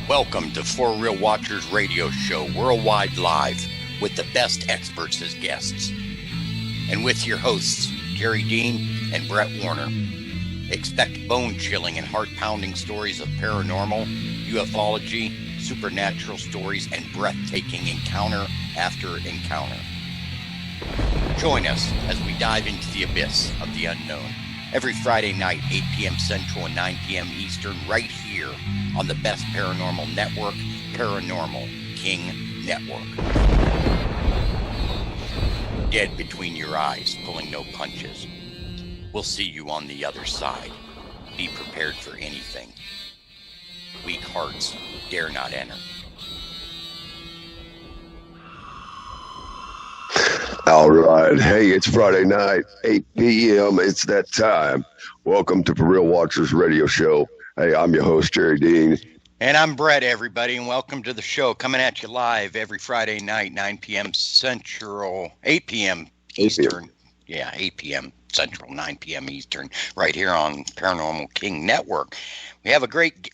Welcome to For Real Watchers Radio Show, worldwide live, with the best experts as guests. And with your hosts, Jerry Dean and Brett Warner. Expect bone-chilling and heart-pounding stories of paranormal, ufology, supernatural stories, and breathtaking encounter after encounter. Join us as we dive into the abyss of the unknown. Every Friday night, 8 p.m. Central and 9 p.m. Eastern, right here on the best paranormal network, Paranormal King Network. Dead between your eyes, pulling no punches. We'll see you on the other side. Be prepared for anything. Weak hearts dare not enter. All right. Hey, it's Friday night, 8 p.m. It's that time. Welcome to For Real Watchers Radio Show. Hey, I'm your host, Jerry Dean. And I'm Brett, everybody, and welcome to the show. Coming at you live every Friday night, 9 p.m. Central, 8 p.m. Eastern. 8 p.m. Central, 9 p.m. Eastern, right here on Paranormal King Network. We have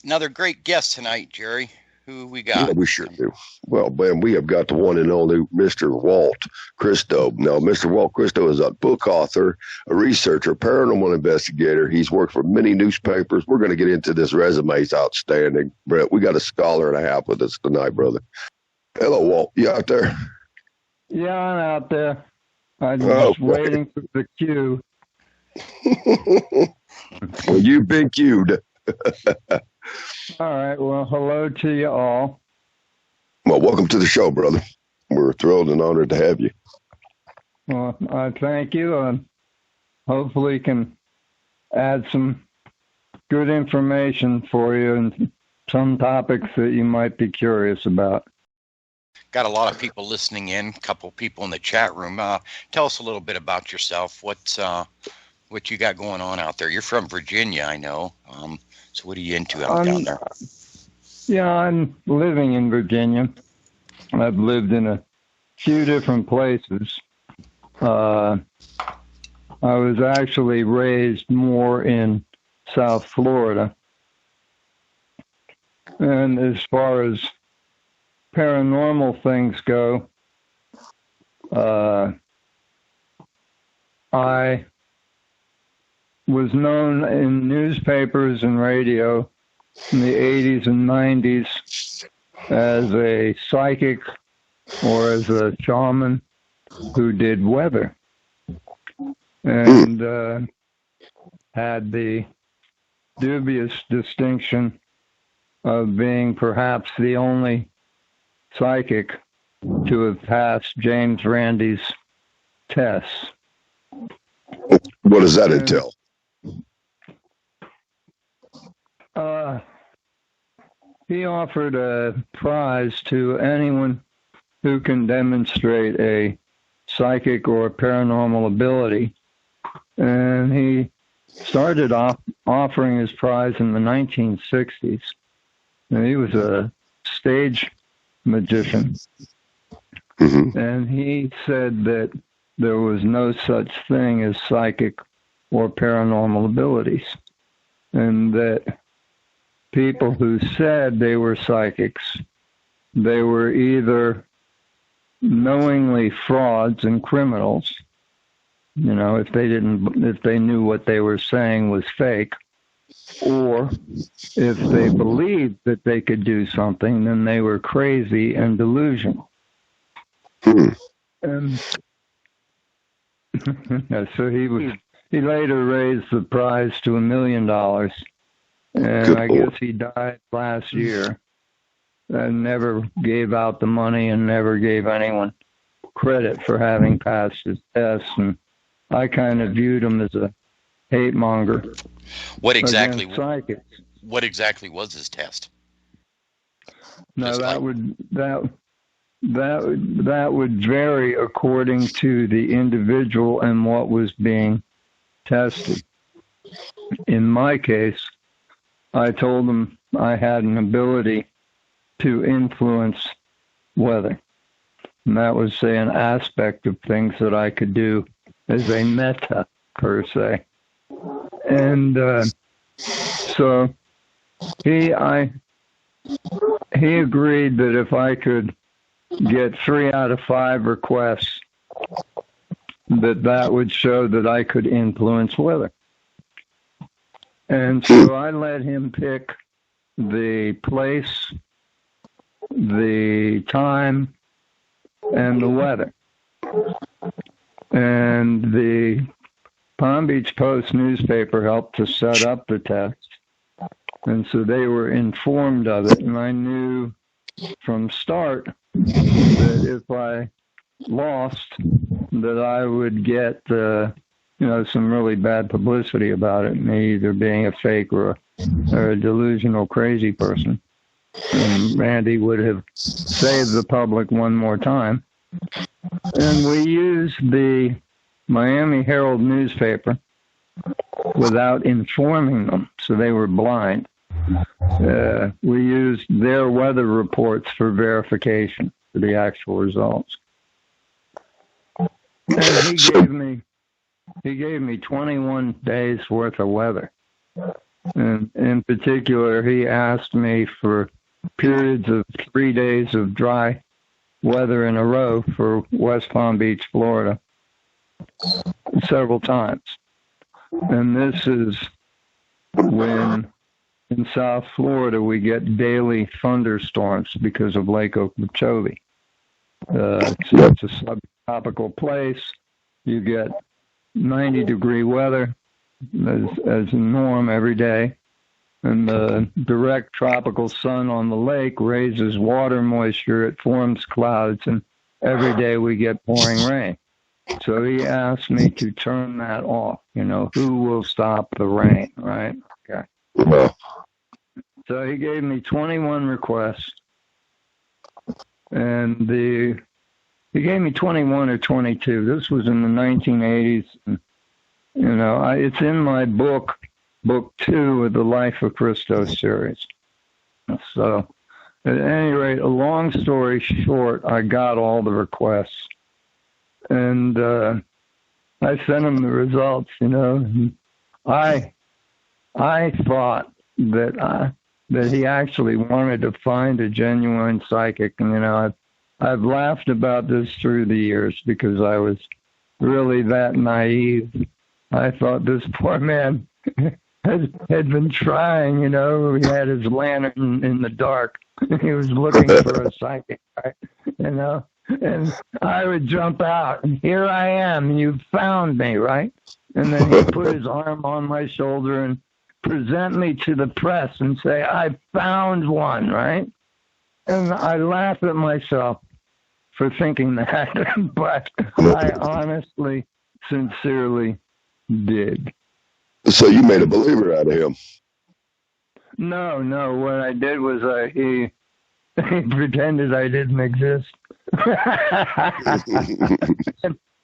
another great guest tonight, Jerry. Who we got? Yeah, we sure do. Well, man, we have got the one and only Mr. Jualt Cristos. Now, Mr. Jualt Cristos is a book author, a researcher, paranormal investigator. He's worked for many newspapers. We're going to get into this resume. It's outstanding. Brett, we got a scholar and a half with us tonight, brother. Hello, Walt. You out there? Yeah, I'm out there. I'm just waiting for the cue. Well, you've been cued. All right. Well, hello to you all. Well, welcome to the show, brother. We're thrilled and honored to have you. Well, I thank you, and hopefully can add some good information for you and some topics that you might be curious about. Got a lot of people listening in, a couple people in the chat room. Tell us a little bit about yourself. What you got going on out there? You're from Virginia, I know. So what are you into down there? Yeah, I'm living in Virginia. I've lived in a few different places. I was actually raised more in South Florida. And as far as paranormal things go, I was known in newspapers and radio in the 80s and 90s as a psychic or as a shaman who did weather, and had the dubious distinction of being perhaps the only psychic to have passed James Randi's tests. What does that entail? He offered a prize to anyone who can demonstrate a psychic or paranormal ability. And he started off offering his prize in the 1960s. And he was a stage magician. Mm-hmm. And he said that there was no such thing as psychic or paranormal abilities. And that people who said they were psychics, they were either knowingly frauds and criminals, if they knew what they were saying was fake, or if they believed that they could do something, then they were crazy and delusional. And so he later raised the prize to $1 million. And I guess he died last year and never gave out the money and never gave anyone credit for having passed his tests. And I kind of viewed him as a hate monger. What exactly was his test? No, that would vary according to the individual and what was being tested. In my case, I told them I had an ability to influence weather. And that was, say, an aspect of things that I could do as a meta, per se. And so I he agreed that if I could get 3 out of 5 requests, that would show that I could influence weather. And so I let him pick the place, the time, and the weather. And the Palm Beach Post newspaper helped to set up the test. And so they were informed of it. And I knew from start that if I lost, that I would get some really bad publicity about it, me either being a fake or a delusional crazy person. And Randy would have saved the public one more time. And we used the Miami Herald newspaper without informing them, so they were blind. We used their weather reports for verification for the actual results. And he gave me 21 days worth of weather. And in particular, he asked me for periods of 3 days of dry weather in a row for West Palm Beach, Florida, several times. And this is when in South Florida we get daily thunderstorms because of Lake Okeechobee. It's a subtropical place. You get 90-degree weather as a norm every day. And the direct tropical sun on the lake raises water moisture. It forms clouds, and every day we get pouring rain. So he asked me to turn that off. Who will stop the rain, right? Okay. So he gave me 21 requests, and he gave me 21 or 22. This was in the 1980s. And, it's in my book 2 of the Life of Cristos series. So, at any rate, a long story short, I got all the requests, and I sent him the results. I thought that he actually wanted to find a genuine psychic, and I've laughed about this through the years because I was really that naive. I thought this poor man had been trying, he had his lantern in the dark. He was looking for a psychic, right? And I would jump out, and here I am, you found me, right? And then he'd put his arm on my shoulder and present me to the press and say, I found one, right? And I laugh at myself for thinking that, but I honestly, sincerely did. So you made a believer out of him? No. What I did was he pretended I didn't exist.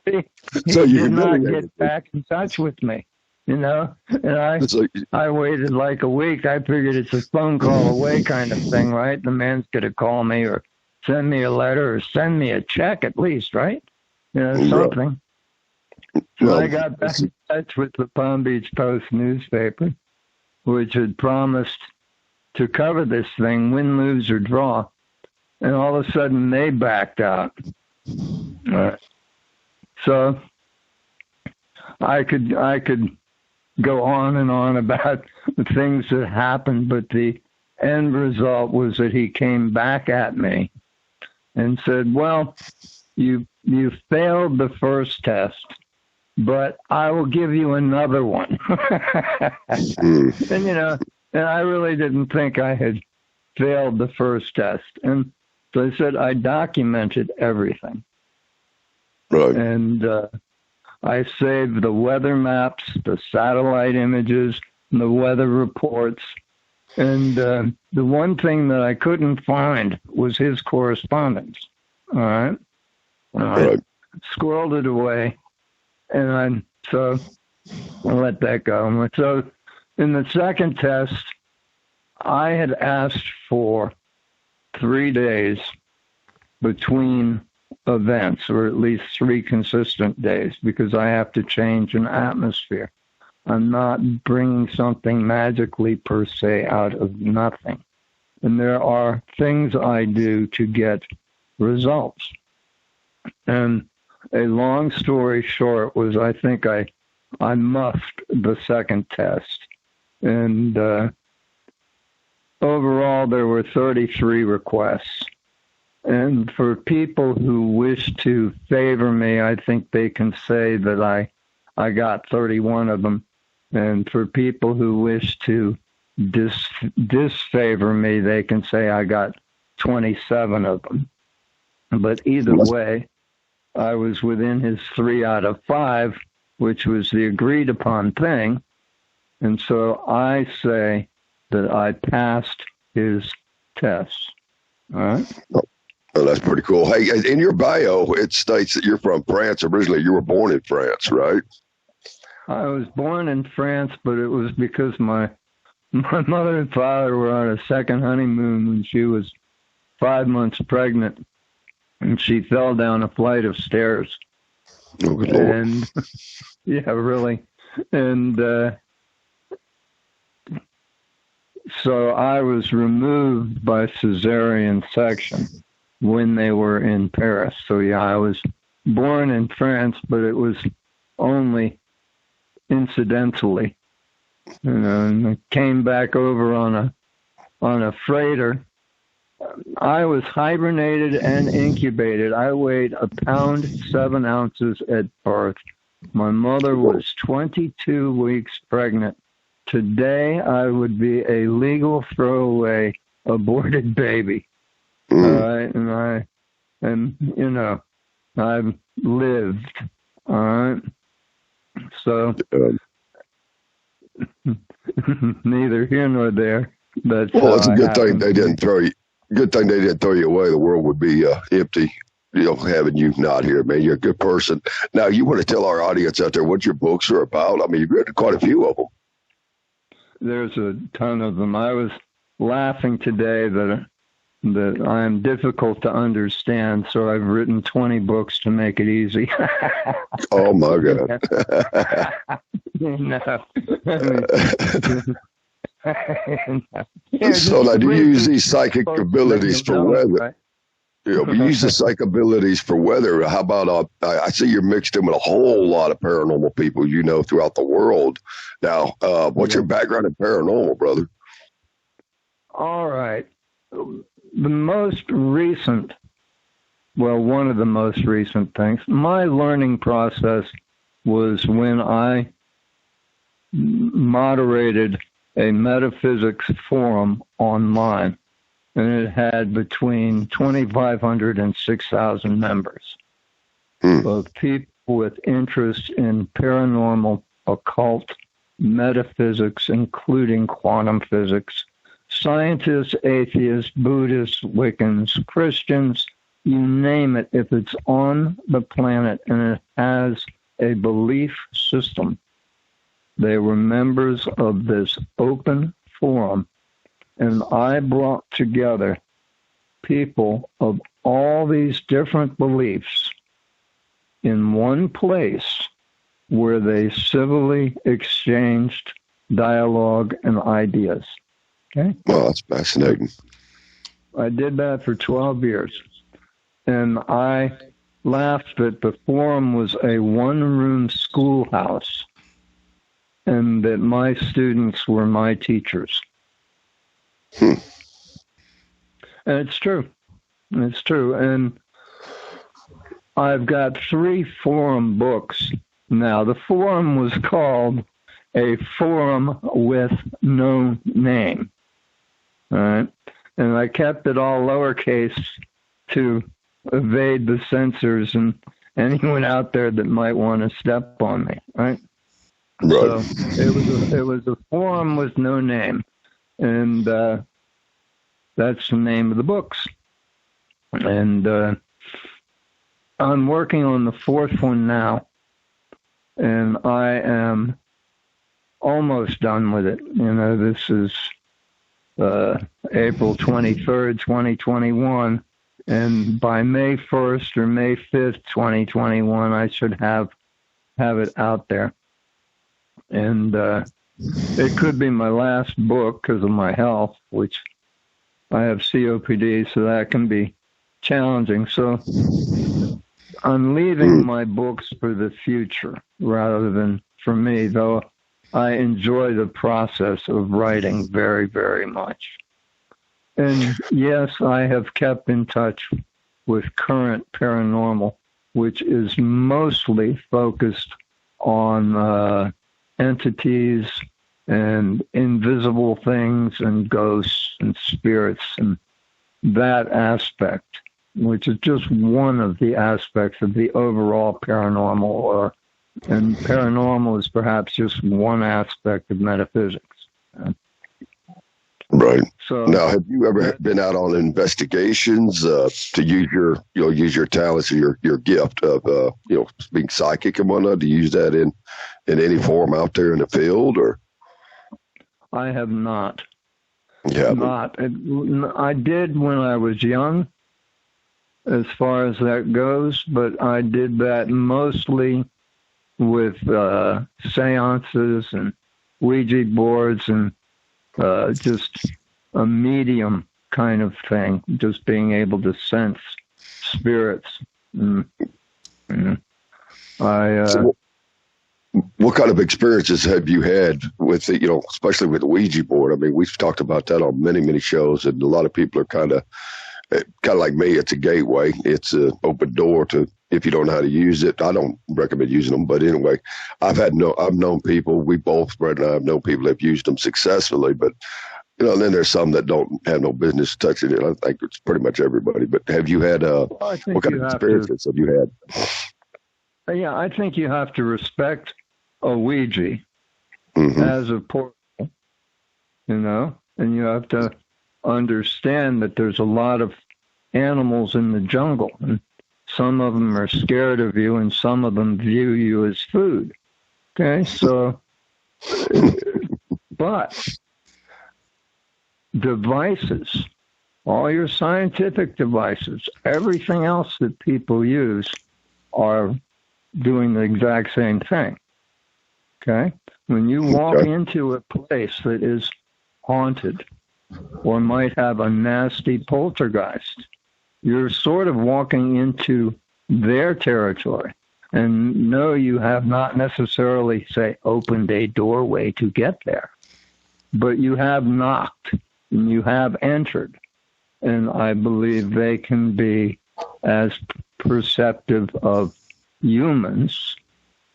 he did not get back in touch with me, And I waited like a week. I figured it's a phone call away kind of thing, right? The man's going to call me or send me a letter or send me a check at least, right? Something. So I got back in touch with the Palm Beach Post newspaper, which had promised to cover this thing, win, lose, or draw. And all of a sudden, they backed out. So I could go on and on about the things that happened, but the end result was that he came back at me and said, well, you failed the first test, but I will give you another one. And I really didn't think I had failed the first test. And so I said, I documented everything. Right. And I saved the weather maps, the satellite images, the weather reports. And the one thing that I couldn't find was his correspondence. All right. I squirreled it away, and so I let that go. So in the second test, I had asked for 3 days between events, or at least 3 consistent days, because I have to change an atmosphere. I'm not bringing something magically per se out of nothing. and there are things I do to get results. And a long story short was I think I muffed the second test. And overall, there were 33 requests. And for people who wish to favor me, I think they can say that I got 31 of them. And for people who wish to disfavor me, they can say I got 27 of them. But either way, I was within his 3 out of 5, which was the agreed upon thing. And so I say that I passed his test. All right? Oh, that's pretty cool. Hey, in your bio, it states that you're from France. Originally, you were born in France, right? I was born in France, but it was because my mother and father were on a second honeymoon when she was 5 months pregnant, and she fell down a flight of stairs. Oh, good Lord. And yeah, really. And so I was removed by cesarean section when they were in Paris. So yeah, I was born in France, but it was only incidentally. And I came back over on a freighter. I was hibernated and incubated. I weighed 1 pound 7 ounces at birth. My mother was 22 weeks pregnant. Today, I would be a legal throwaway aborted baby. All right, and I've lived. All right, so neither here nor there. That's well, it's a good thing happened. they didn't throw you. Good thing they didn't throw you away. The world would be empty. Having you not here, man. You're a good person. Now, you want to tell our audience out there what your books are about? I mean, you've written quite a few of them. There's a ton of them. I was laughing today that I am difficult to understand, so I've written 20 books to make it easy. Oh, my God. No. So now, do you use these psychic abilities for weather? Right? We use the psychic abilities for weather. How about, I see you're mixed in with a whole lot of paranormal people, throughout the world. Now, what's your background in paranormal, brother? All right. The most recent, one of the most recent things, my learning process was when I moderated a metaphysics forum online, and it had between 2,500 and 6,000 members of people with interest in paranormal, occult, metaphysics, including quantum physics, scientists, atheists, Buddhists, Wiccans, Christians, you name it. If it's on the planet and it has a belief system, they were members of this open forum. And I brought together people of all these different beliefs in one place where they civilly exchanged dialogue and ideas. Okay? Well, that's fascinating. I did that for 12 years. And I laughed that the forum was a one-room schoolhouse and that my students were my teachers. And it's true. It's true. And I've got 3 forum books now. The forum was called A Forum with No Name. All right. And I kept it all lowercase to evade the censors and anyone out there that might want to step on me. Right. Right. So it was a forum with no name. And that's the name of the books. And I'm working on the 4th one now, and I am almost done with it. This is April 23rd, 2021, and by May 1st or May 5th, 2021, I should have it out there. And it could be my last book because of my health, which I have COPD, so that can be challenging. So I'm leaving my books for the future rather than for me, though I enjoy the process of writing very, very much. And yes, I have kept in touch with Current Paranormal, which is mostly focused on entities and invisible things and ghosts and spirits and that aspect, which is just one of the aspects of the overall paranormal, and paranormal is perhaps just one aspect of metaphysics. Right. So Now, have you ever been out on investigations to use your talents or your gift of being psychic and whatnot? Do you use that in any form out there in the field, or? I have not. Yeah. I did when I was young, as far as that goes, but I did that mostly with seances and Ouija boards and just a medium kind of thing, just being able to sense spirits. What kind of experiences have you had with it, especially with the Ouija board? I mean, we've talked about that on many, many shows, and a lot of people are kind of like me. It's a gateway. It's an open door to, if you don't know how to use it. I don't recommend using them, but anyway, I've known people. We both, Brett and I, have known people that have used them successfully, but and then there's some that don't have no business touching it. I think it's pretty much everybody. But have you had what kind of experiences have you had? Yeah, I think you have to respect a Ouija as a portal, and you have to understand that there's a lot of animals in the jungle, and some of them are scared of you, and some of them view you as food. Okay, so, but devices, all your scientific devices, everything else that people use are doing the exact same thing. Okay? When you walk into a place that is haunted or might have a nasty poltergeist, you're sort of walking into their territory. And no, you have not necessarily, say, opened a doorway to get there, but you have knocked and you have entered. And I believe they can be as perceptive of humans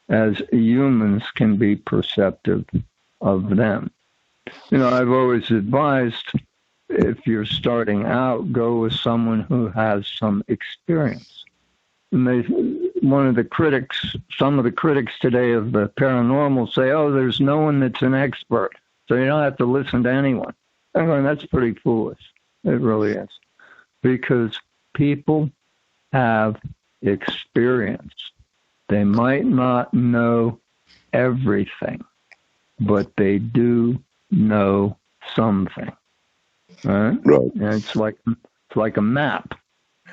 as humans can be perceptive of them. I've always advised, if you're starting out, go with someone who has some experience. And some of the critics today of the paranormal say, oh, there's no one that's an expert, so you don't have to listen to anyone. I'm going, that's pretty foolish. It really is. Because people have experience. They might not know everything, but they do know something. Right? Right. And it's like a map.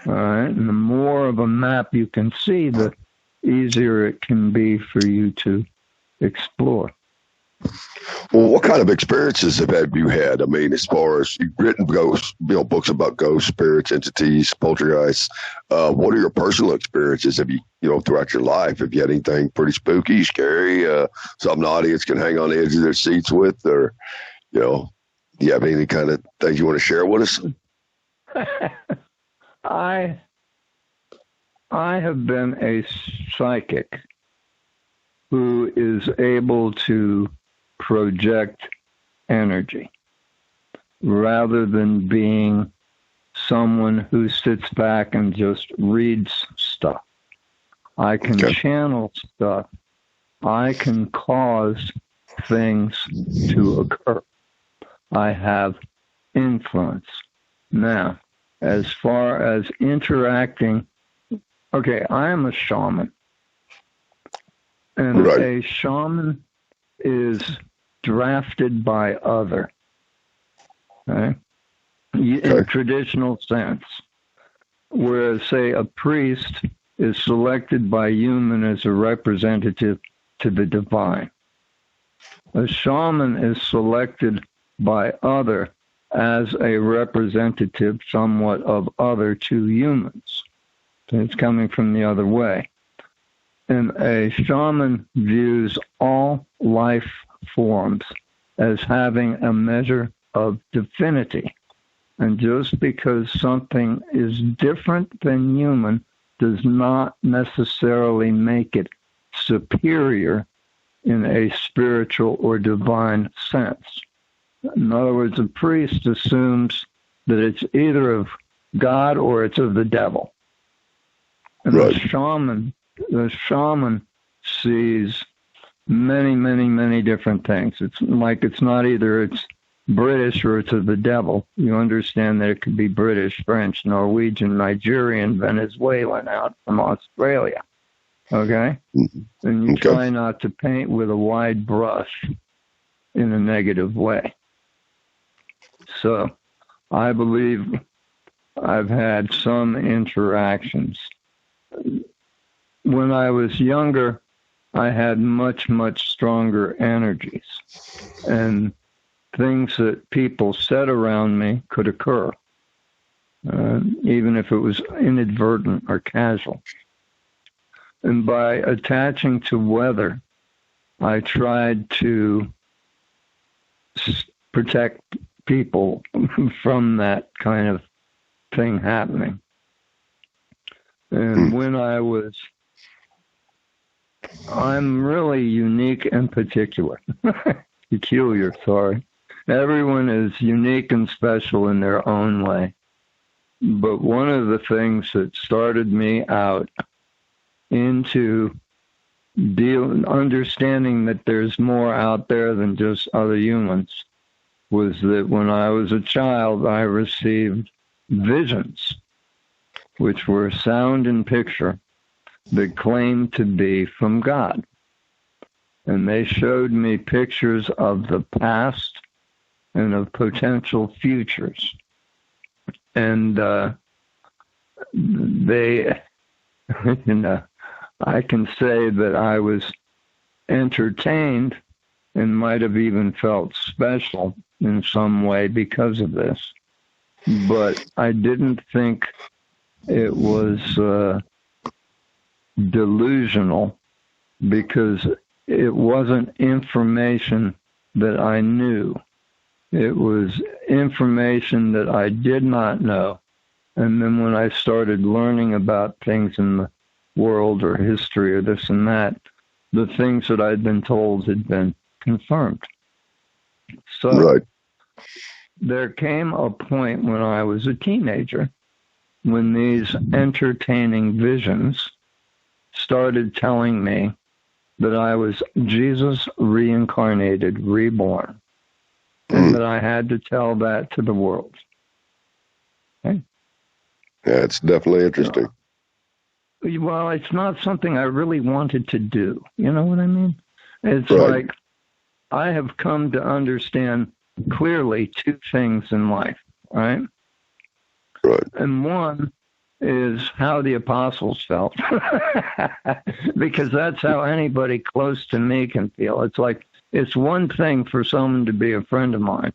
All right. And the more of a map you can see, the easier it can be for you to explore. Well, what kind of experiences have you had? I mean, as far as you've written books about ghosts, spirits, entities, poltergeists. What are your personal experiences? Have you, throughout your life, have you had anything pretty spooky, scary, something the audience can hang on the edge of their seats with, or, do you have any kind of things you want to share with us? I have been a psychic who is able to project energy rather than being someone who sits back and just reads stuff. I can channel stuff. I can cause things to occur. I have influence. Now, as far as interacting, I am a shaman. And a shaman is drafted by other, in traditional sense. Whereas, say, a priest is selected by human as a representative to the divine. A shaman is selected by other as a representative somewhat of other two humans. So it's coming from the other way. And a shaman views all life forms as having a measure of divinity. And just because something is different than human does not necessarily make it superior in a spiritual or divine sense. In other words, a priest assumes that it's either of God or it's of the devil. And right. the shaman sees many, many, many different things. It's like it's not either it's British or it's of the devil. You understand that it could be British, French, Norwegian, Nigerian, Venezuelan, out from Australia. Okay? Mm-hmm. And you try not to paint with a wide brush in a negative way. So I believe I've had some interactions. When I was younger, I had much, much stronger energies. And things that people said around me could occur, even if it was inadvertent or casual. And by attaching to weather, I tried to protect people from that kind of thing happening. And when I'm really unique and peculiar, sorry. Everyone is unique and special in their own way. But one of the things that started me out into understanding that there's more out there than just other humans was that when I was a child, I received visions, which were sound and picture, that claimed to be from God. And they showed me pictures of the past and of potential futures. And they, I can say that I was entertained and might have even felt special in some way because of this. But I didn't think it was delusional, because it wasn't information that I knew. It was information that I did not know. And then when I started learning about things in the world or history or this and that, the things that I'd been told had been confirmed. So there came a point when I was a teenager when these entertaining visions started telling me that I was Jesus reincarnated, reborn, and that I had to tell that to the world. Okay? Yeah, it's definitely interesting. Well, it's not something I really wanted to do. You know what I mean? It's like I have come to understand clearly two things in life, right? Right. And one is how the apostles felt, because that's how anybody close to me can feel. It's like, it's one thing for someone to be a friend of mine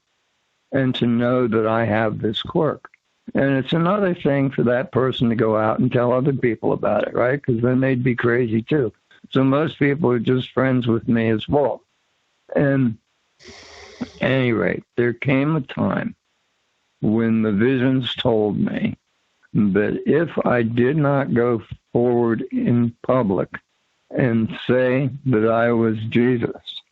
and to know that I have this quirk. And it's another thing for that person to go out and tell other people about it, right? Because then they'd be crazy too. So most people are just friends with me as well. And at any rate, there came a time when the visions told me that if I did not go forward in public and say that I was Jesus,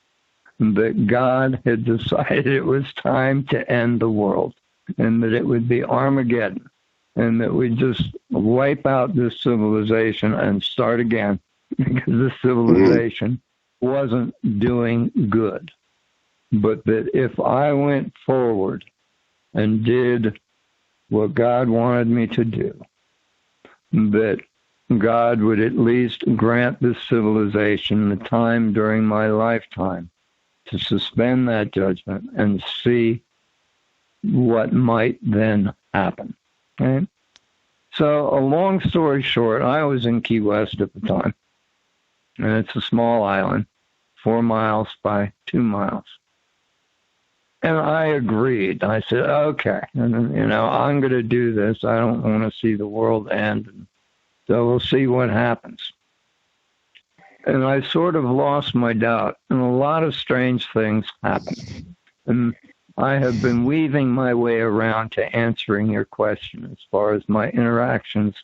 that God had decided it was time to end the world, and that it would be Armageddon, and that we'd just wipe out this civilization and start again, because this civilization wasn't doing good. But that if I went forward and did what God wanted me to do, that God would at least grant this civilization the time during my lifetime to suspend that judgment and see what might then happen. Okay? So a long story short, I was in Key West at the time, and it's a small island, 4 miles by 2 miles. And I agreed. I said, okay, and, you know, I'm going to do this. I don't want to see the world end. So we'll see what happens. And I sort of lost my doubt, and a lot of strange things happened. And I have been weaving my way around to answering your question as far as my interactions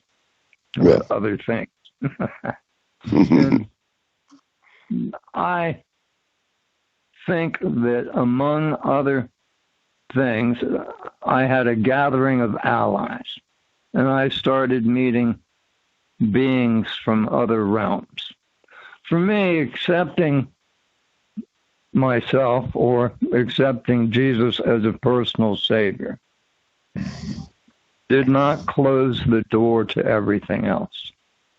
with other things. And I think that among other things, I had a gathering of allies, and I started meeting beings from other realms. For me, accepting myself or accepting Jesus as a personal savior did not close the door to everything else.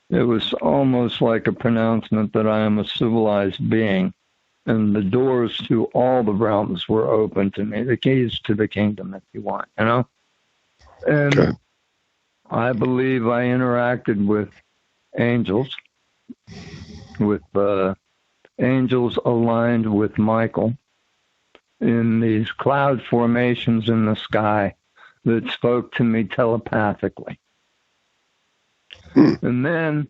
It was almost like a pronouncement that I am a civilized being, and the doors to all the realms were open to me, the keys to the kingdom, if you want, you know? And okay. I believe I interacted with angels, with angels aligned with Michael in these cloud formations in the sky that spoke to me telepathically. And then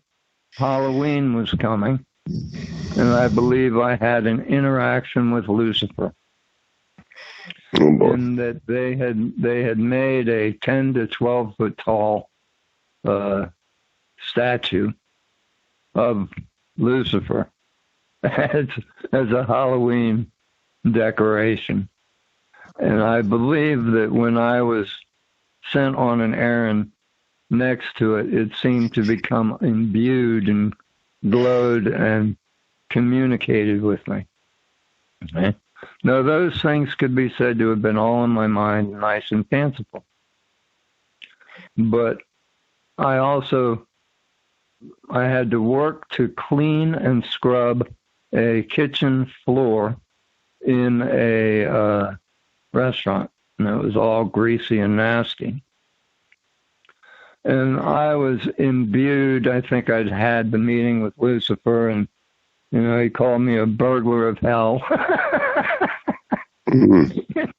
Halloween was coming, and I believe I had an interaction with Lucifer. And that they had made a 10 to 12 foot tall statue of Lucifer as a Halloween decoration. And I believe that when I was sent on an errand next to it, it seemed to become imbued and glowed and communicated with me. Okay? Now, those things could be said to have been all in my mind, nice and fanciful. But I had to work to clean and scrub a kitchen floor in a restaurant, and it was all greasy and nasty. And I was imbued. I think I'd had the meeting with Lucifer, and, you know, he called me a burglar of hell.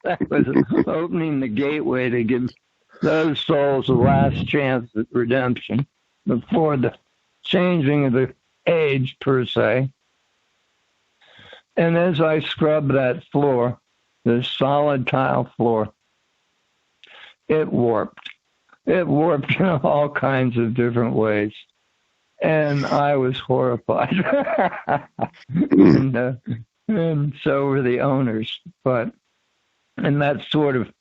That was opening the gateway to give those souls a last chance at redemption before the changing of the age, per se. And as I scrubbed that floor, the solid tile floor, it warped. It warped in all kinds of different ways. And I was horrified. And so were the owners. And that sort of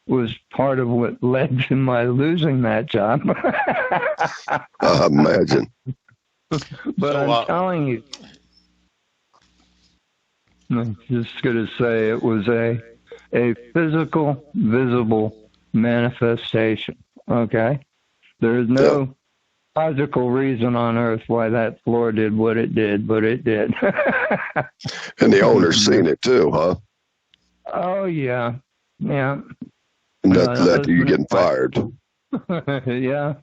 was part of what led to my losing that job. I imagine. But so, I'm telling you, I'm just going to say it was a physical, visible manifestation, okay? There is no logical reason on earth why that floor did what it did, but it did. And the owner's seen it too, huh? Oh, yeah. Yeah. And that led to you getting fired. Yeah.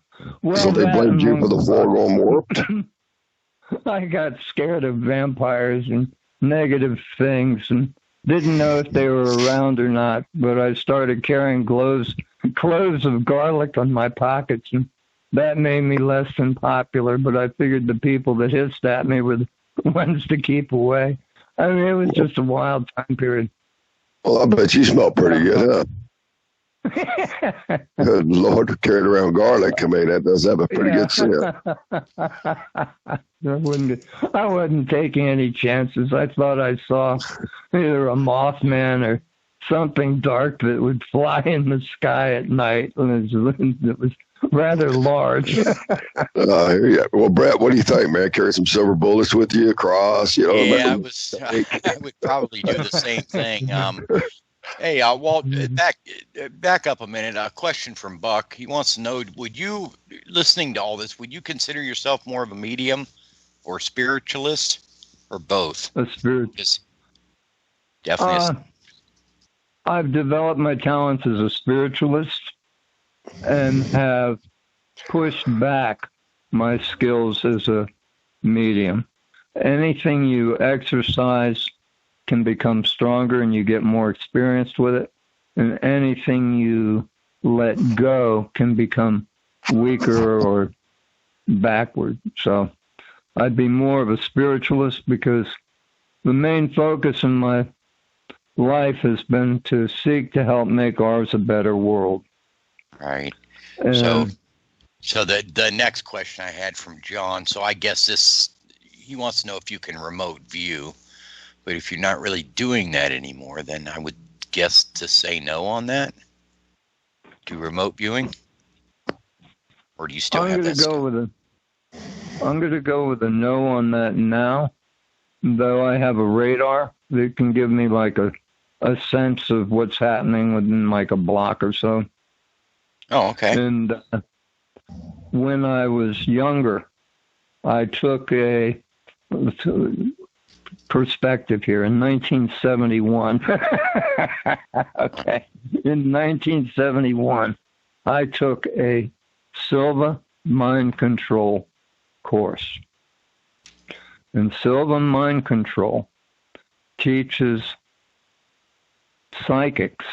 Well, so they blamed you for the floor going warped? I got scared of vampires and negative things and didn't know if they were around or not, but I started carrying cloves of garlic on my pockets, and that made me less than popular, but I figured the people that hissed at me were the ones to keep away. I mean, it was just a wild time period. Well, I bet you smell pretty good, huh? Good Lord, carrying around garlic. I mean, that does have a pretty good scent. I wasn't taking any chances. I thought I saw either a Mothman or something dark that would fly in the sky at night, and it was rather large. Yeah. Well, Brett, what do you think, man? Carry some silver bullets with you, cross, you know? Yeah, I would probably do the same thing. Hey, Walt, back up a minute. A question from Buck. He wants to know, would you, listening to all this, would you consider yourself more of a medium or spiritualist or both? A spiritualist. Definitely. I've developed my talents as a spiritualist and have pushed back my skills as a medium. Anything you exercise can become stronger and you get more experienced with it. And anything you let go can become weaker or backward. So I'd be more of a spiritualist because the main focus in my life has been to seek to help make ours a better world. Right. And So the next question I had from John, so I guess he wants to know if you can remote view, but if you're not really doing that anymore, then I would guess to say no on that. Do remote viewing? Or do you still have that? I'm going to go with a no on that now, though I have a radar that can give me like a sense of what's happening within like a block or so. Oh, okay. And when I was younger, I took a perspective here in 1971. Okay. In 1971, I took a Silva mind control course. And Silva mind control teaches psychics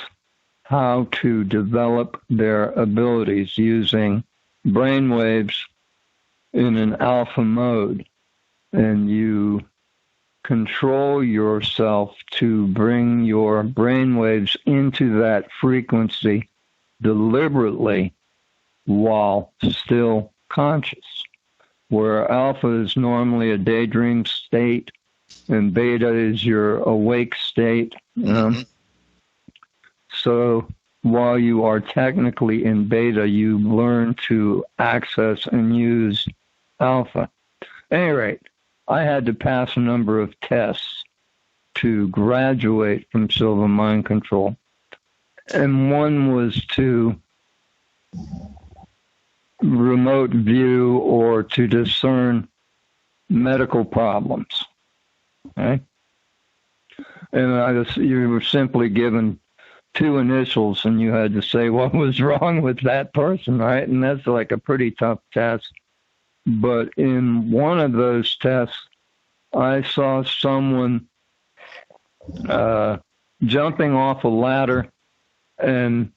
how to develop their abilities using brainwaves in an alpha mode. And you control yourself to bring your brainwaves into that frequency deliberately while still conscious. Where alpha is normally a daydream state and beta is your awake state. So while you are technically in beta, you learn to access and use alpha. At any rate, I had to pass a number of tests to graduate from Silva Mind Control. And one was to remote view or to discern medical problems. Okay? And you were simply given 2 initials and you had to say what was wrong with that person, right? And that's like a pretty tough test. But in one of those tests, I saw someone jumping off a ladder and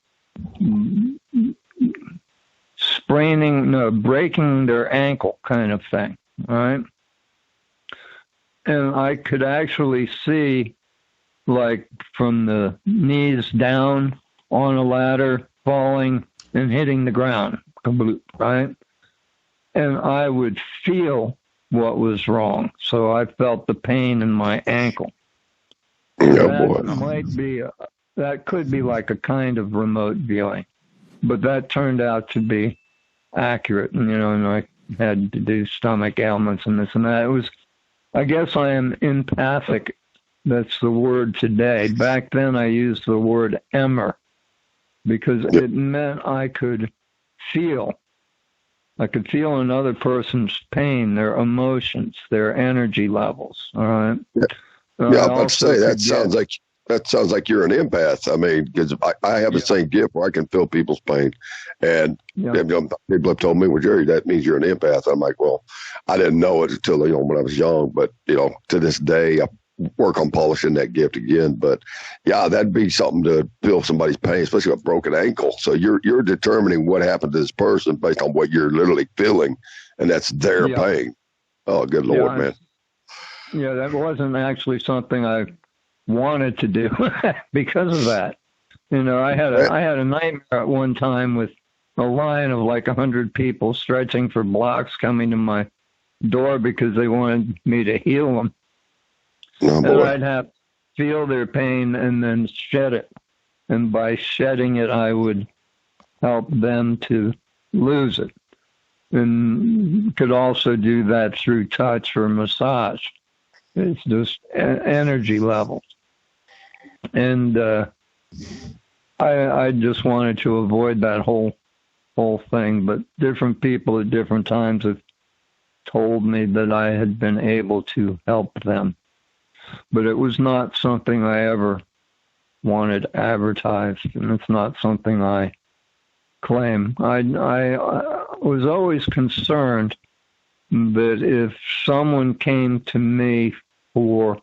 breaking their ankle kind of thing, right? And I could actually see, like, from the knees down on a ladder, falling and hitting the ground, right? And I would feel what was wrong. So I felt the pain in my ankle. That could be like a kind of remote viewing, but that turned out to be accurate. And I had to do stomach ailments and this and that. I guess I am empathic. That's the word today. Back then I used the word emmer because it meant I could feel another person's pain, their emotions, their energy levels. All right. Yeah, I'd say that sounds like you're an empath. I mean, because I have the same gift where I can feel people's pain, and people have told me, "Well, Jerry, that means you're an empath." I'm like, "Well, I didn't know it until when I was young, but to this day, I work on polishing that gift again." But yeah, that'd be something to feel somebody's pain, especially a broken ankle. So you're determining what happened to this person based on what you're literally feeling, and that's their pain. Oh, good Lord, man. Yeah, that wasn't actually something I wanted to do because of that. I had a nightmare at one time with a line of like 100 people stretching for blocks coming to my door because they wanted me to heal them. Oh, and I'd have to feel their pain and then shed it. And by shedding it, I would help them to lose it. And could also do that through touch or massage. It's just energy levels. And I just wanted to avoid that whole thing. But different people at different times have told me that I had been able to help them. But it was not something I ever wanted advertised, and it's not something I claim. I was always concerned that if someone came to me for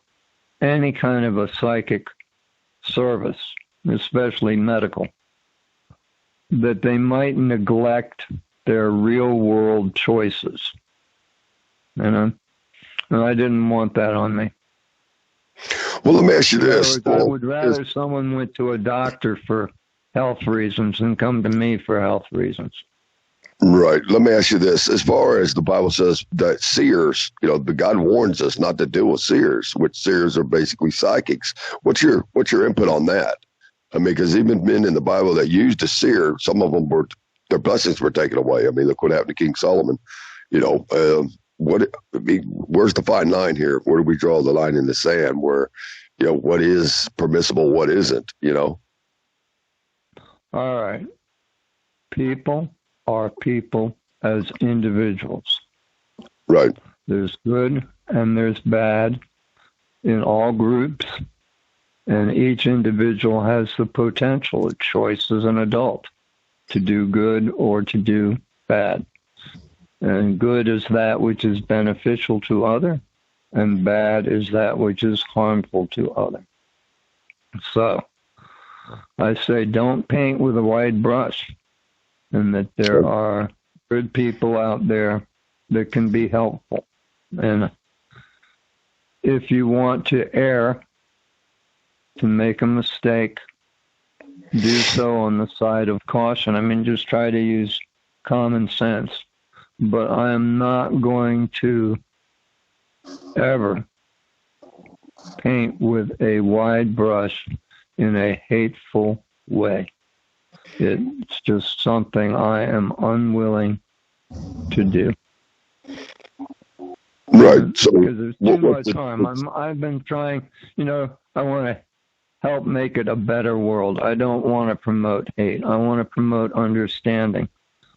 any kind of a psychic service, especially medical, that they might neglect their real world choices. You know? And I didn't want that on me. Well, let me ask you this. I would rather someone went to a doctor for health reasons than come to me for health reasons. Right. Let me ask you this. As far as the Bible says that seers, the God warns us not to deal with seers, which seers are basically psychics. What's your input on that? I mean, because even men in the Bible that used a seer, some of them their blessings were taken away. I mean, look what happened to King Solomon. Where's the fine line here? Where do we draw the line in the sand where, what is permissible, what isn't, All right. People are people as individuals. Right. There's good and there's bad in all groups, and each individual has the potential of choice as an adult to do good or to do bad. And good is that which is beneficial to other, and bad is that which is harmful to other. So I say don't paint with a wide brush, and that there are good people out there that can be helpful. And if you want to err, to make a mistake, do so on the side of caution. I mean, just try to use common sense. But I am not going to ever paint with a wide brush in a hateful way. It's just something I am unwilling to do. Right. So because there's too much harm. I've been trying, I want to help make it a better world. I don't want to promote hate. I want to promote understanding.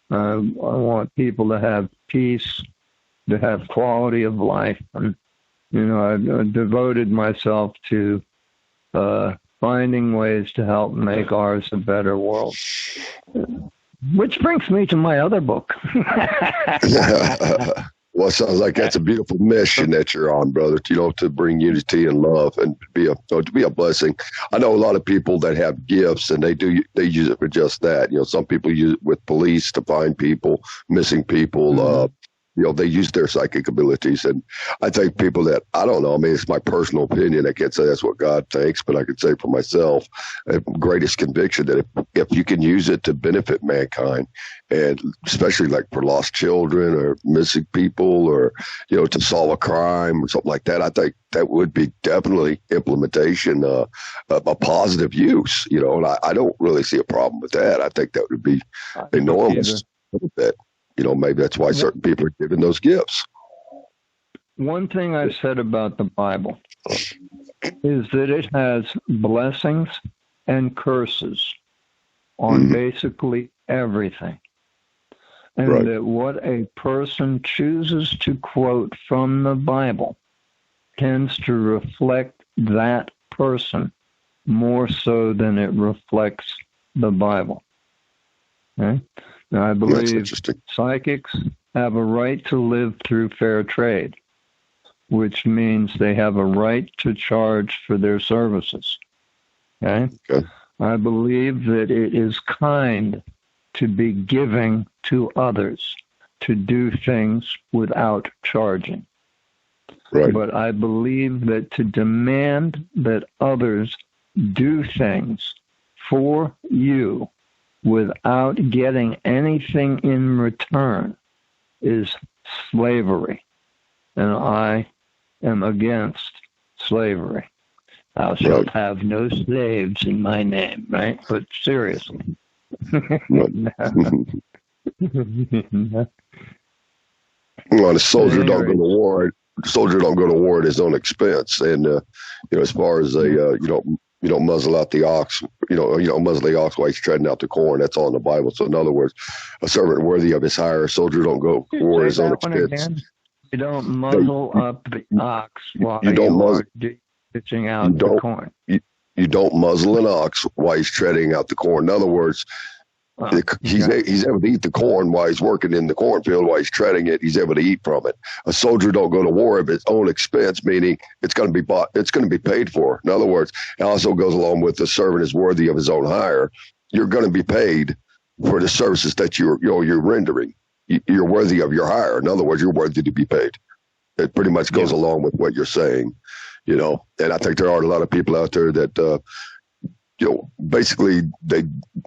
I want people to have peace, to have quality of life. And, I've devoted myself to finding ways to help make ours a better world. Which brings me to my other book. Well, it sounds like that's a beautiful mission that you're on, brother, to bring unity and love and to be a blessing. I know a lot of people that have gifts and they use it for just that. Some people use it with police to find people, missing people, Mm-hmm. They use their psychic abilities. And I think people that, I don't know, I mean, it's my personal opinion. I can't say that's what God thinks, but I can say for myself, greatest conviction that if you can use it to benefit mankind, and especially like for lost children or missing people or, to solve a crime or something like that, I think that would be definitely implementation of a positive use, and I don't really see a problem with that. I think that would be enormous. Maybe that's why certain people are given those gifts. One thing I've said about the Bible is that it has blessings and curses on basically everything. And that what a person chooses to quote from the Bible tends to reflect that person more so than it reflects the Bible. Okay? Now, I believe psychics have a right to live through fair trade, which means they have a right to charge for their services. Okay? I believe that it is kind to be giving to others to do things without charging. Right. But I believe that to demand that others do things for you without getting anything in return is slavery. And I am against slavery. Thou shalt have no slaves in my name, right? But seriously. Well, the soldier don't go to war. The soldier don't go to war at his own expense. And as far as you don't muzzle out the ox. You don't muzzle the ox while he's treading out the corn. That's all in the Bible. So in other words, a servant worthy of his hire, a soldier don't go to war at his own expense. You don't muzzle up the ox while you are ditching out the corn. You don't muzzle an ox while he's treading out the corn. In other words, He's able to eat the corn while he's working in the cornfield, while he's treading it. He's able to eat from it. A soldier don't go to war at his own expense, meaning it's going to be bought, it's going to be paid for. In other words, it also goes along with the servant is worthy of his own hire. You're going to be paid for the services that you're rendering. You're worthy of your hire. In other words, you're worthy to be paid. It pretty much goes along with what you're saying, And I think there are a lot of people out there that, basically they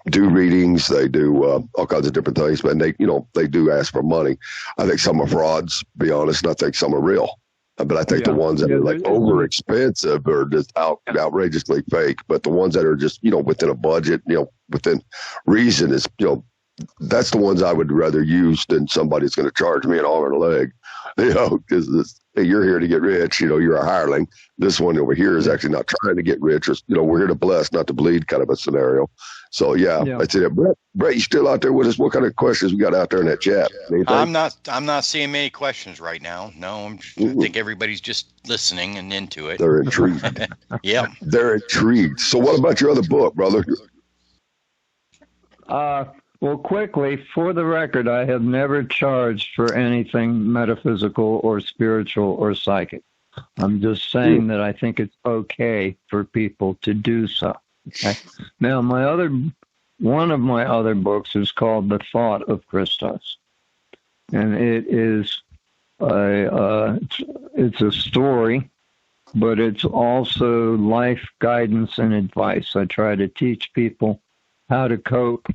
do readings, they do all kinds of different things, but they do ask for money. I think some are frauds, to be honest, and I think some are real. But I think the ones that are like over expensive are just outrageously fake. But the ones that are just, within a budget, within reason is, that's the ones I would rather use than somebody that's going to charge me an arm and a leg, because you're here to get rich, you're a hireling. This one over here is actually not trying to get rich. We're here to bless, not to bleed kind of a scenario. So, that's it. Brett, you still out there with us? What kind of questions we got out there in that chat? Anything? I'm not seeing many questions right now. No, I think everybody's just listening and into it. They're intrigued. Yeah. They're intrigued. So what about your other book, brother? Well, quickly, for the record, I have never charged for anything metaphysical or spiritual or psychic. I'm just saying that I think it's okay for people to do so. Okay? Now, one of my other books is called The Thought of Cristos, and it is it's a story, but it's also life guidance and advice. I try to teach people how to cope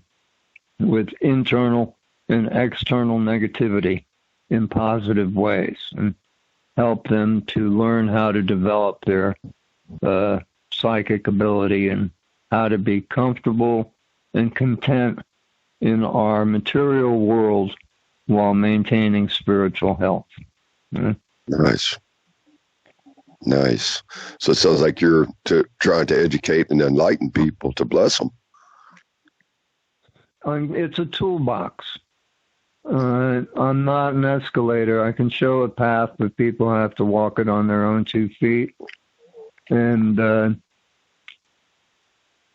with internal and external negativity in positive ways and help them to learn how to develop their psychic ability and how to be comfortable and content in our material world while maintaining spiritual health. Nice. So it sounds like you're trying to educate and enlighten people to bless them. It's a toolbox. I'm not an escalator. I can show a path, but people have to walk it on their own 2 feet. And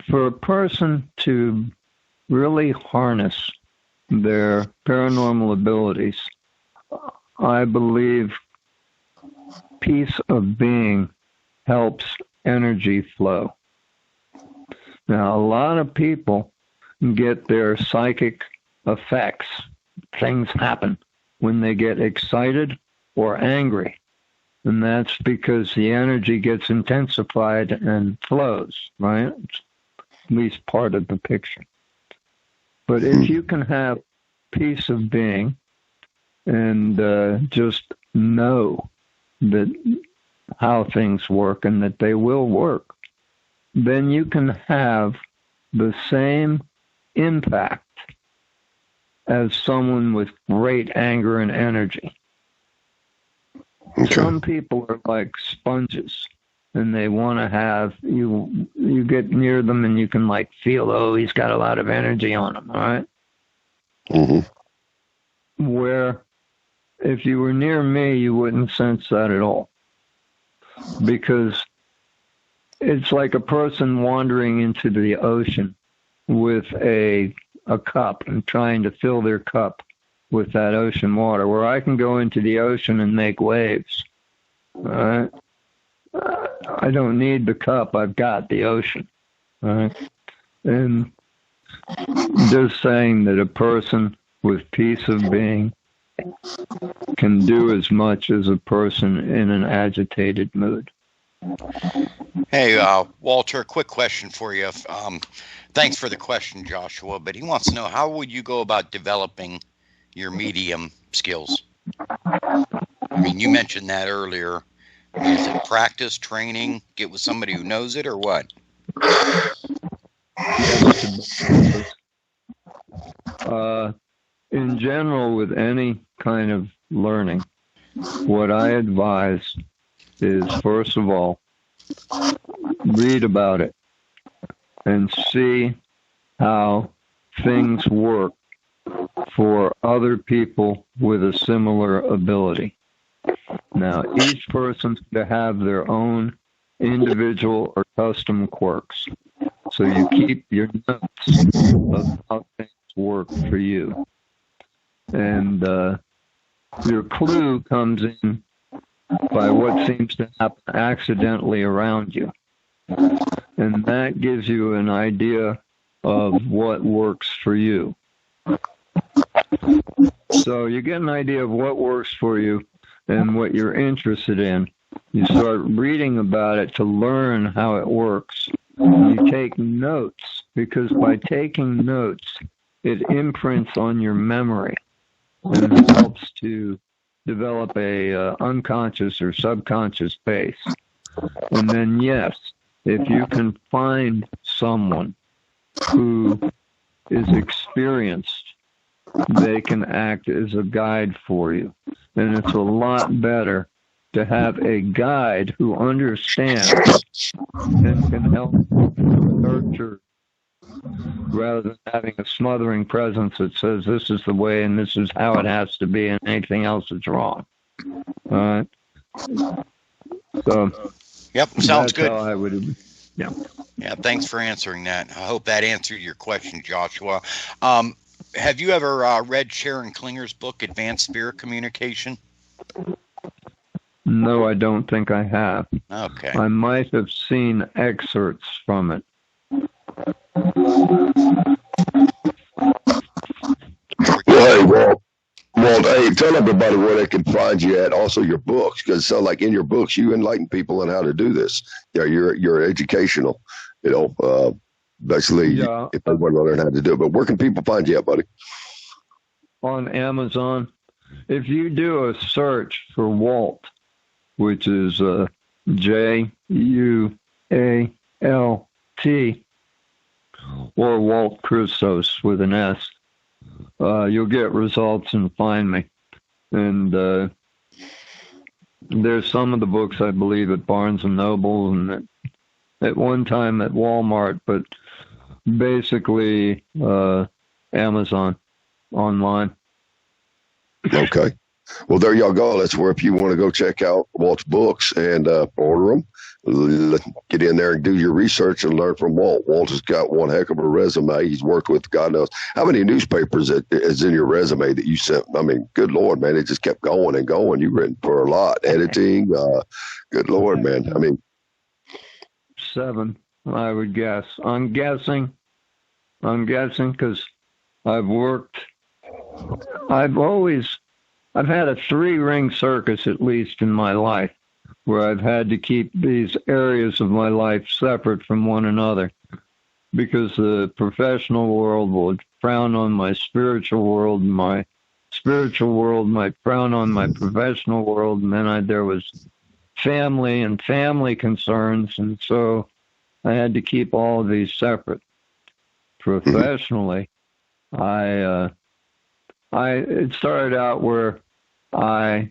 for a person to really harness their paranormal abilities, I believe peace of being helps energy flow. Now, a lot of people get their psychic effects. Things happen when they get excited or angry. And that's because the energy gets intensified and flows, right? It's at least part of the picture. But if you can have peace of being and just know that how things work and that they will work, then you can have the same impact as someone with great anger and energy. Okay. Some people are like sponges, and they want to have you get near them and you can like feel, he's got a lot of energy on him, all right? Mm-hmm. Where if you were near me, you wouldn't sense that at all, because it's like a person wandering into the ocean with a cup and trying to fill their cup with that ocean water, where I can go into the ocean and make waves. All right? I don't need the cup. I've got the ocean. All right? And just saying that a person with peace of being can do as much as a person in an agitated mood. Hey, Walter, quick question for you. Thanks for the question, Joshua, but he wants to know, how would you go about developing your medium skills? I mean, you mentioned that earlier. Is it practice, training, get with somebody who knows it, or what? In general, with any kind of learning, what I advise is, first of all, read about it and see how things work for other people with a similar ability. Now, each person's going to have their own individual or custom quirks. So you keep your notes of how things work for you. And your clue comes in by what seems to happen accidentally around you. And that gives you an idea of what works for you. So you get an idea of what works for you and what you're interested in. You start reading about it to learn how it works. You take notes, because by taking notes, it imprints on your memory and it helps to develop a unconscious or subconscious base. And then, yes, if you can find someone who is experienced, they can act as a guide for you. And it's a lot better to have a guide who understands and can help nurture, rather than having a smothering presence that says this is the way and this is how it has to be and anything else is wrong. All right. So, yep, sounds good. How I would, yeah. Yeah, thanks for answering that. I hope that answered your question, Joshua. Have you ever read Sharon Klinger's book, Advanced Spirit Communication? No, I don't think I have. Okay. I might have seen excerpts from it. Hey, Walt, hey, tell everybody where they can find you at, also your books, because it sounds like in your books you enlighten people on how to do this. Yeah, you're educational, basically, if they want to learn how to do it. But where can people find you at, buddy? On Amazon. If you do a search for Walt, which is Jualt, or Jualt Cristos with an S, you'll get results and find me. And there's some of the books, I believe, at Barnes & Noble and at one time at Walmart, but basically Amazon online. Okay. Well, there y'all go. That's where if you want to go check out Walt's books and order them, get in there and do your research and learn from Walt. Walt has got one heck of a resume. He's worked with God knows how many newspapers is in your resume that you sent. I mean, good Lord, man, it just kept going and going. You've written for a lot. Editing, good Lord, man. I mean, 7, I would guess. I'm guessing because I've had a 3-ring circus at least in my life, where I've had to keep these areas of my life separate from one another, because the professional world would frown on my spiritual world, and my spiritual world might frown on my professional world, and then there was family and family concerns, and so I had to keep all of these separate. Professionally, it started out where I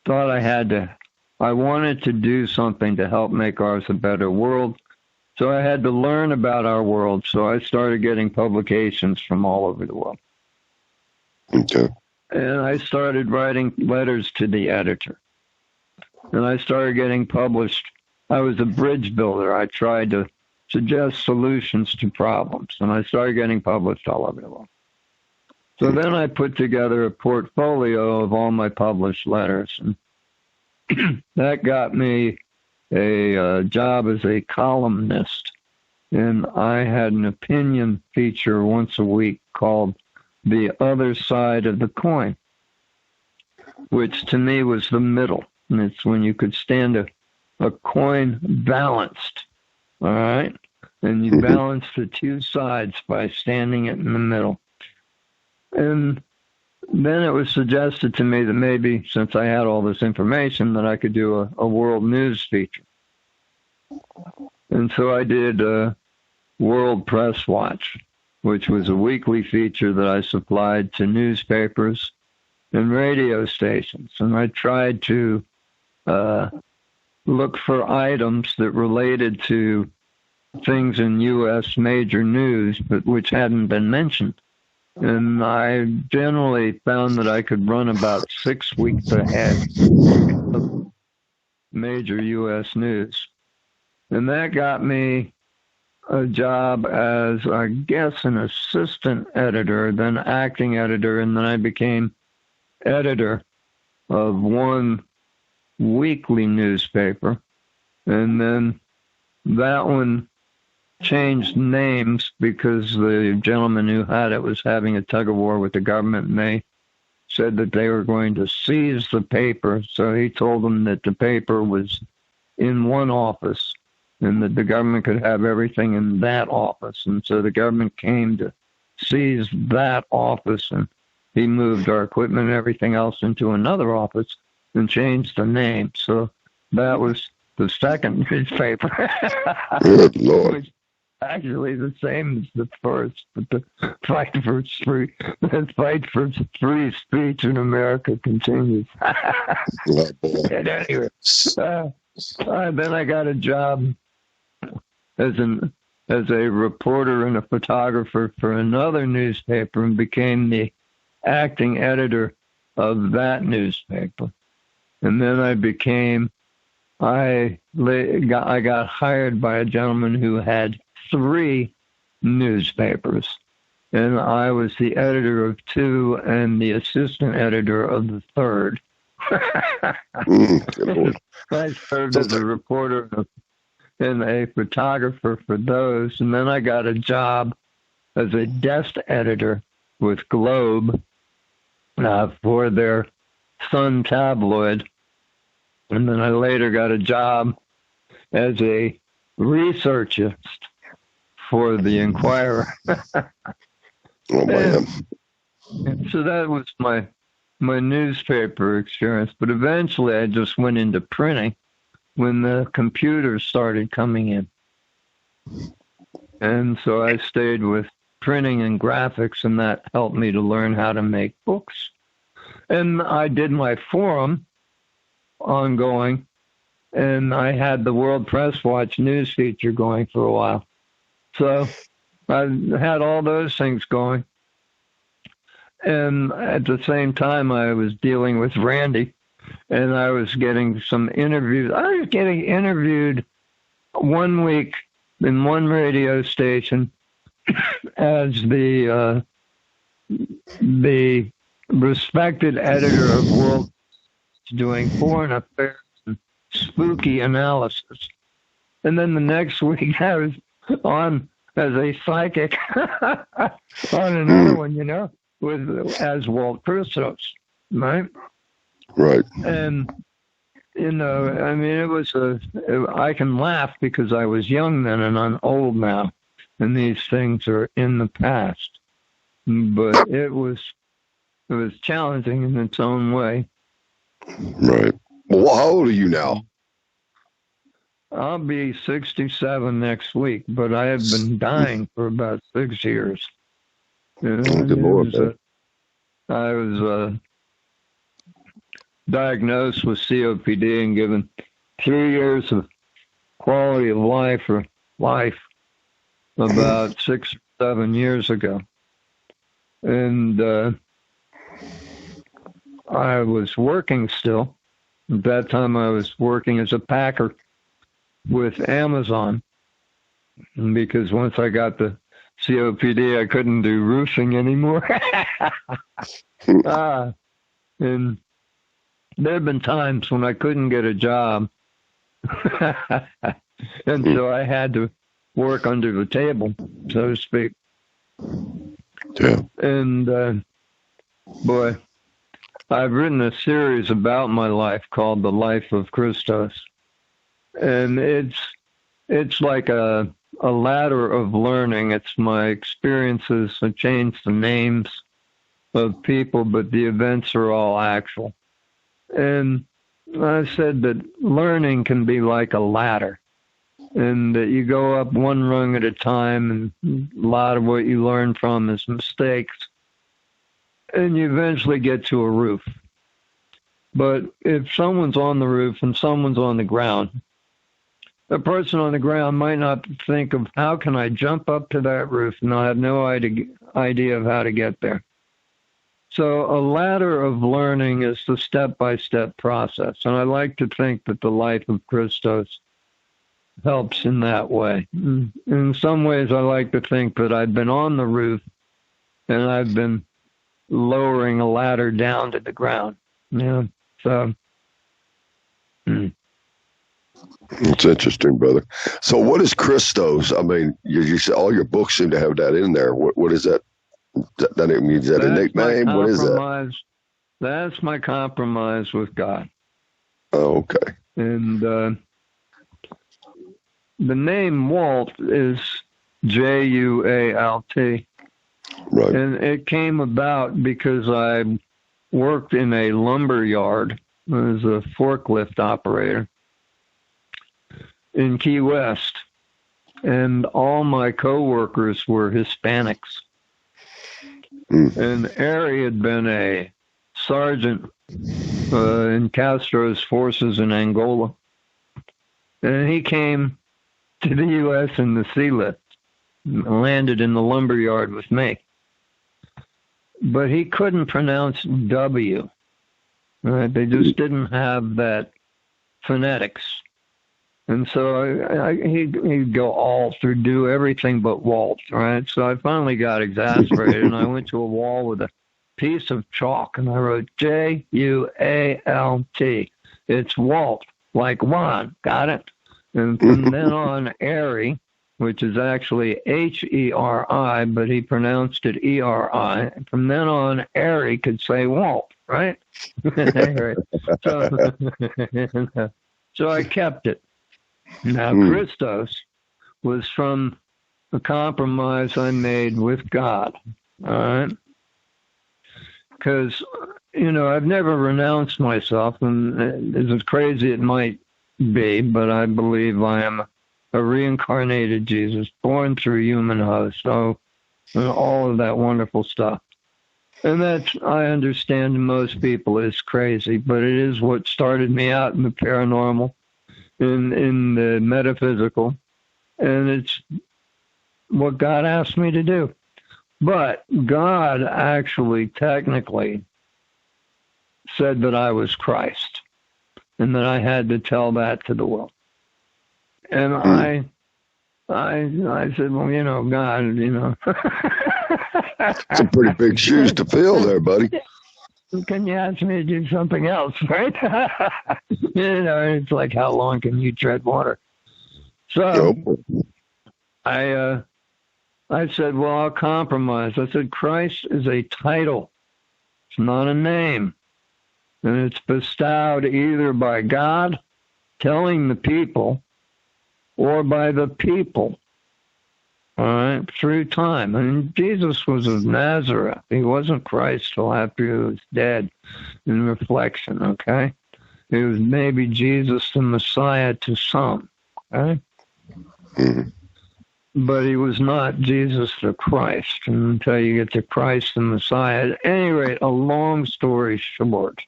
thought I wanted to do something to help make ours a better world. So I had to learn about our world. So I started getting publications from all over the world. okay. And I started writing letters to the editor. And I started getting published. I was a bridge builder. I tried to suggest solutions to problems. And I started getting published all over the world. So then I put together a portfolio of all my published letters, and that got me a job as a columnist. And I had an opinion feature once a week called The Other Side of the Coin, which to me was the middle. And it's when you could stand a coin balanced, all right? And you balance the two sides by standing it in the middle. And then it was suggested to me that maybe, since I had all this information, that I could do a world news feature. And so I did World Press Watch, which was a weekly feature that I supplied to newspapers and radio stations. And I tried to look for items that related to things in U.S. major news, but which hadn't been mentioned. And I generally found that I could run about 6 weeks ahead of major U.S. news. And that got me a job as, I guess, an assistant editor, then acting editor, and then I became editor of one weekly newspaper. And then that one changed names because the gentleman who had it was having a tug-of-war with the government, and they said that they were going to seize the paper. So he told them that the paper was in one office and that the government could have everything in that office. And so the government came to seize that office, and he moved our equipment and everything else into another office and changed the name. So that was the second newspaper. Good Lord. Actually the same as the first, but the fight for free speech in America continues. And anyway, then I got a job as a reporter and a photographer for another newspaper and became the acting editor of that newspaper. And then I got hired by a gentleman who had 3 newspapers, and I was the editor of 2 and the assistant editor of the 3rd. I served as a reporter and a photographer for those, and then I got a job as a desk editor with Globe for their Sun tabloid, and then I later got a job as a researchist for the Inquirer. Oh, man. And so that was my newspaper experience. But eventually I just went into printing when the computers started coming in. And so I stayed with printing and graphics, and that helped me to learn how to make books. And I did my forum ongoing, and I had the World Press Watch news feature going for a while. So I had all those things going. And at the same time, I was dealing with Randy, and I was getting some interviews. I was getting interviewed one week in one radio station as the respected editor of World, doing foreign affairs and spooky analysis. And then the next week I was on as a psychic on another one, as Jualt Cristos, right? Right. And, it was I can laugh because I was young then and I'm old now, and these things are in the past. But it was challenging in its own way. Right. Well, how old are you now? I'll be 67 next week, but I have been dying for about 6 years. Good Lord. I was diagnosed with COPD and given 3 years of quality of life about 6 or 7 years ago. And I was working still. At that time, I was working as a packer with Amazon, because once I got the COPD, I couldn't do roofing anymore. And there have been times when I couldn't get a job, and so I had to work under the table, so to speak. Yeah. And boy, I've written a series about my life called The Life of Cristos. And it's like a ladder of learning. It's my experiences. I changed the names of people, but the events are all actual. And I said that learning can be like a ladder, and that you go up one rung at a time, and a lot of what you learn from is mistakes, and you eventually get to a roof. But if someone's on the roof and someone's on the ground, the person on the ground might not think of how can I jump up to that roof, and I have no idea of how to get there. So a ladder of learning is the step-by-step process. And I like to think that the life of Cristos helps in that way. In some ways, I like to think that I've been on the roof and I've been lowering a ladder down to the ground. Yeah. So. It's interesting, brother. So what is Christos? I mean, you say all your books seem to have that in there. What is that? That means that a nickname? What is that? That's my compromise with God. Oh, okay. And the name Walt is Jualt. Right. And it came about because I worked in a lumber yard as a forklift operator in Key West. And all my coworkers were Hispanics. And Ari had been a sergeant in Castro's forces in Angola. And he came to the U.S. in the sea lift, landed in the lumber yard with me. But he couldn't pronounce W. Right? They just didn't have that phonetics. And so he'd go alt or do everything but Walt, right? So I finally got exasperated, and I went to a wall with a piece of chalk, and I wrote Jualt. It's Walt, like Juan, got it? And from then on, Ari, which is actually Heri, but he pronounced it Eri. From then on, Ari could say Walt, right? So I kept it. Now, Christos was from a compromise I made with God, all right? Because, I've never renounced myself, and as crazy it might be, but I believe I am a reincarnated Jesus, born through human host, so all of that wonderful stuff. And that, I understand to most people, is crazy, but it is what started me out in the paranormal, in the metaphysical, and it's what God asked me to do. But God actually technically said that I was Christ and that I had to tell that to the world. And I said, well, God, Some pretty big shoes to fill there, buddy. Can you ask me to do something else, right? It's like, how long can you tread water? So I said, well, I'll compromise. I said, Christ is a title. It's not a name. And it's bestowed either by God telling the people or by the people, all right, through time. And Jesus was of Nazareth. He wasn't Christ till after he was dead in reflection, okay? He was maybe Jesus the Messiah to some, okay? But he was not Jesus the Christ until you get to Christ the Messiah. At any rate, a long story short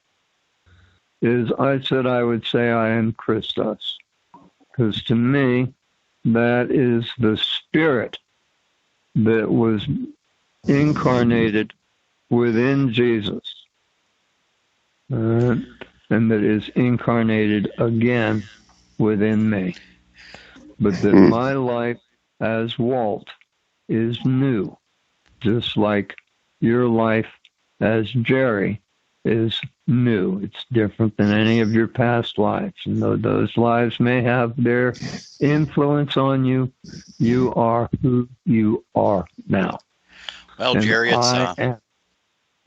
is I said I would say I am Christos. Because to me, that is the spirit that was incarnated within Jesus. And that is incarnated again within me. But that my life as Walt is new, just like your life as Jerry is new. It's different than any of your past lives. And though those lives may have their influence on you, you are who you are now. Well, and Jerry,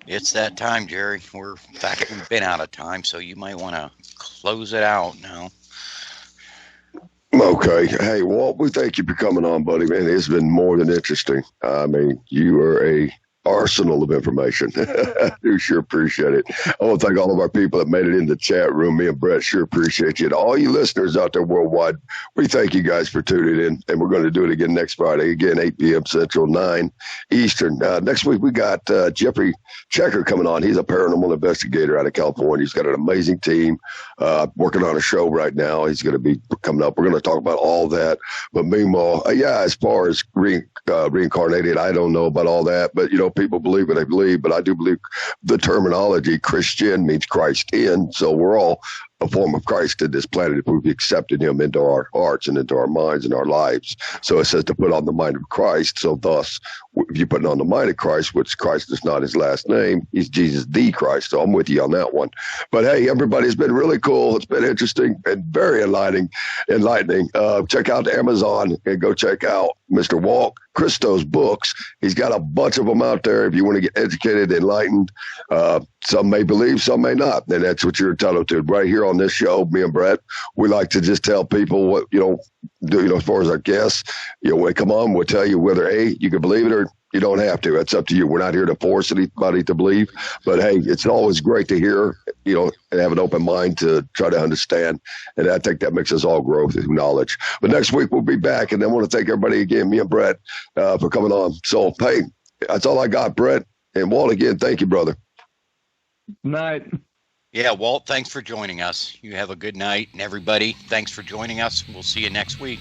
it's that time, Jerry. In fact, we've been out of time, so you might want to close it out now. Okay. Hey, Walt, we thank you for coming on, buddy, man. It's been more than interesting. I mean, you are a arsenal of information. We sure appreciate it. I want to thank all of our people that made it in the chat room. Me and Brett sure appreciate you. And all you listeners out there worldwide, we thank you guys for tuning in. And we're going to do it again next Friday, again, 8 p.m. Central, 9 Eastern. Next week, we got Jeffrey Checker coming on. He's a paranormal investigator out of California. He's got an amazing team working on a show right now. He's going to be coming up. We're going to talk about all that. But meanwhile, as far as reincarnated, I don't know about all that. But, people believe what they believe, but I do believe the terminology Christian means Christ in. So we're all a form of Christ to this planet if we've accepted him into our hearts and into our minds and our lives. So it says to put on the mind of Christ. So thus, if you're putting on the mind of Christ, which Christ is not his last name, he's Jesus the Christ. So I'm with you on that one. But hey, everybody, it's been really cool. It's been interesting and very enlightening. Check out Amazon and go check out Mr. Jualt Cristos' books. He's got a bunch of them out there if you want to get educated, enlightened. Some may believe, some may not. And that's what you're entitled to. Right here on this show, me and Brett, we like to just tell people what, do, as far as our guests, when they come on, we'll tell you whether, A, you can believe it or you don't have to. That's up to you. We're not here to force anybody to believe. But, hey, it's always great to hear, and have an open mind to try to understand. And I think that makes us all grow through knowledge. But next week we'll be back. And then I want to thank everybody again, me and Brett, for coming on. So, hey, that's all I got, Brett. And Walt, again, thank you, brother. Night. Yeah, Walt, thanks for joining us. You have a good night. And everybody, thanks for joining us. We'll see you next week.